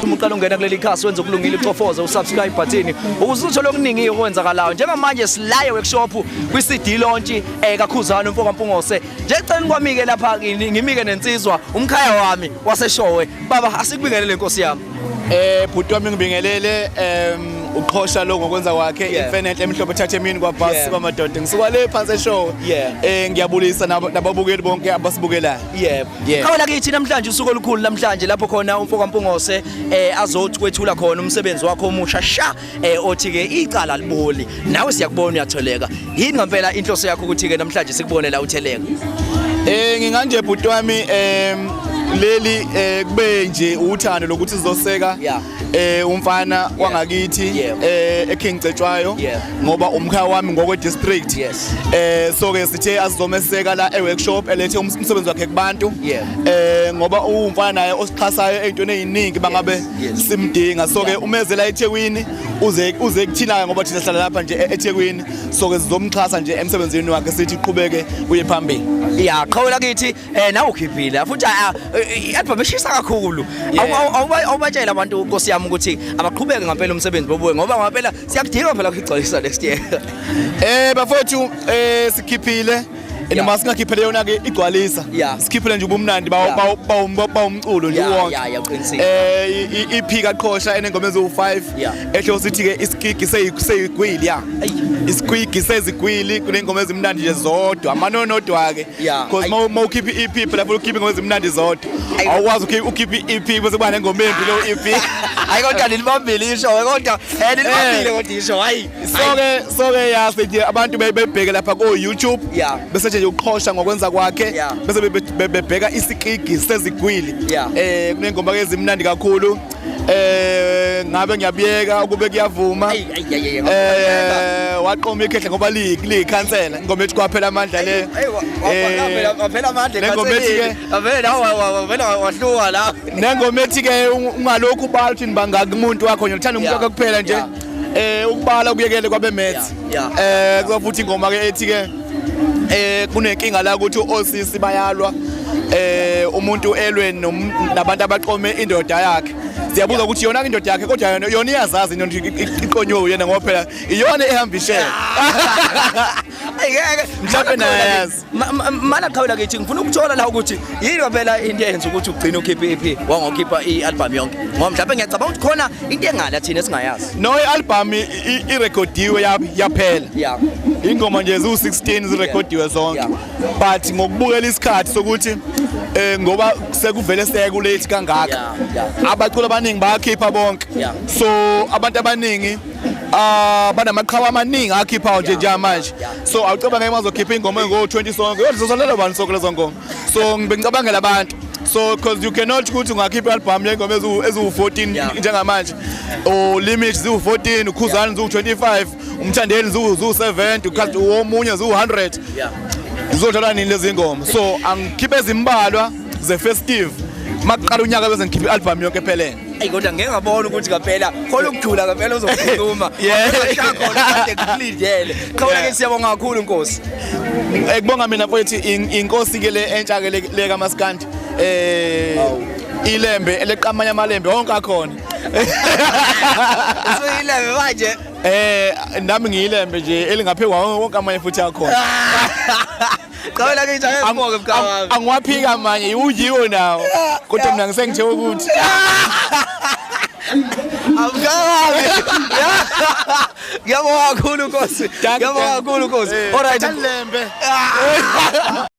uma uqala ungena kuleli khasi wenza ukulungile ucofoza usubscribe button ukuze uthole okuningi okwenzakalayo njengamanje silaye workshop kwi CD launch kakhuzani umfokampungose nje eceleni kwami ke lapha ngimike nensizwa umkhaya wami waseshowe baba asikubingelele inkosi yami bhuti wami ngibingelele uqhosha lo ngokwenza kwakhe infinite emhlophe thathe emini kwabhasi kwamadoda ngisuka le phansi eshow ngiyabulisa nababukeli bonke abasibukelayo khawela kithi namhlanje usuku olukhulu namhlanje lapho khona umfokampungose azothi kwethula khona umsebenzi wakhe omusha sha othi ke icala liboli nawe siyakubona uyatholeka yini ngempela inhloso yakho ukuthi ke namhlanje sikubone la utheleka nginganje bhuti wami leli kube nje uthando lokuthi sizoseka umfana wangakithi eKing Cetshwayo ngoba umkhaya wami ngokwe district so ke sithe asizomeseka la eworkshop elethe umsebenzi wakhe kubantu ngoba umfana naye osixhasayo ezintweni eziningi bangabe simdinga so ke umezela eThekwini uze kuthina ngoba thina sihlala lapha nje eThekwini so ke sizomxhasa nje emsebenzini wakhe sithi iqhubeke uye phambili qhawela kithi nawe ukhiphile futhi i-album eshisa kakhulu awubatshela abantu Nkosi yami ukuthi abaqhubeke ngempela umsebenzi bobuye ngoba ngempela siyakudinga phela ukugcwalisa next year bafowethu sikhiphile noma singakhiphele yona ke igcwalisa sikhiphele nje ubumnandi bawumculo nje wonke EP kaqhosha enengoma ezo5 ehlo sithi ke isigigi seyigwili isigigi sezigwili kunengoma ezimnandi nje zodwa amanonodwa ke because mawukhipha EP phela futhi ukhipha ingoma ezimnandi zodwa awukwazi ukhipha EP bese kuba nengoma embi lo EP hayi kodwa nilibambile isho kodwa nilibambile kodwa isho hayi so ke yasithi abantu bebheke lapha ku YouTube bese nje uqhosha ngokwenza kwakhe bese bebheka isigigi sezigwili kunengoma ke ezimnandi kakhulu ngabe ngiyabiyeka ukube kuyavuma waqoma ikhehle ngoba likhansela ingoma ethi kwaphela amandla le waphela amandla ngoma ethi ke avela wahluka la nengoma ethi ke ungalokhu ubala uthi bangaki umuntu wakho uthanda umuntu wakhe kuphela nje ukubala ukuyekele kwabe maths kuzofuthi ingoma ke ethi ke kunenkinga la ukuthi osisi bayalwa umuntu elwe nabantu abaqome indoda yakhe siyabuza ukuthi yona indoda yakhe kodwa yona iyazazi into iqonyowe yena ngoba phela iyona ehambishela ayike mhlawumbe nayazi mana qhawela kithi ngifuna ukuthola la ukuthi yini phela into eyenza ukuthi ugcine ukhipha EP wangokhipha ialbum yonke ngoba mhlawumbe ngiyacabanga ukuthi khona into engala thina singayazi no ialbum irecordiwe yaphela ingoma nje zu16 zirecordiwe zonke but ngokubukela isikhathi sokuthi ngoba sekuvele sekulate kangaka abaculi abaningi bayakhipha bonke so abantu abaningi banamaqhawe amaningi akhiphayo nje manje so awucabanga ngeke bazokhipha ingoma ngo20 sonke yozolelo bani sonke lezo ngoma so ngibengicabangela abantu so because you cannot ukuthi ungakhipha album yengoma ezu14 njengamanje limit zu14 ukhuzani zu25 umthandeli zu70 omunye zu100 ngizodlala nini lezi ngoma so angikhiphe ezimbalwa ze festive maqala unyaka bese ngikhipha ialbum yonke phelele kodwa ngeke ngabona ukuthi kaphela khona ukujula kaphela uzokhuluma shakho kade kuklidele khawula ke siyabonga kakhulu Nkosi kubonga mina mfowethu inkosi ke le entsha ke le kaMaskandi ilembe eleqamanya amalembe wonke akhona usuyilembe manje nami ngiyilembe nje elingaphezu wonke amanye futhi akhona qhawela ke nje ngeke mkawa angiwaphika amanye uyiwo nawo kodwa mina ngisengithe ukuthi awukawe ngiyabonga kakhulu Nkosi ngiyabonga kakhulu Nkosi alright lembe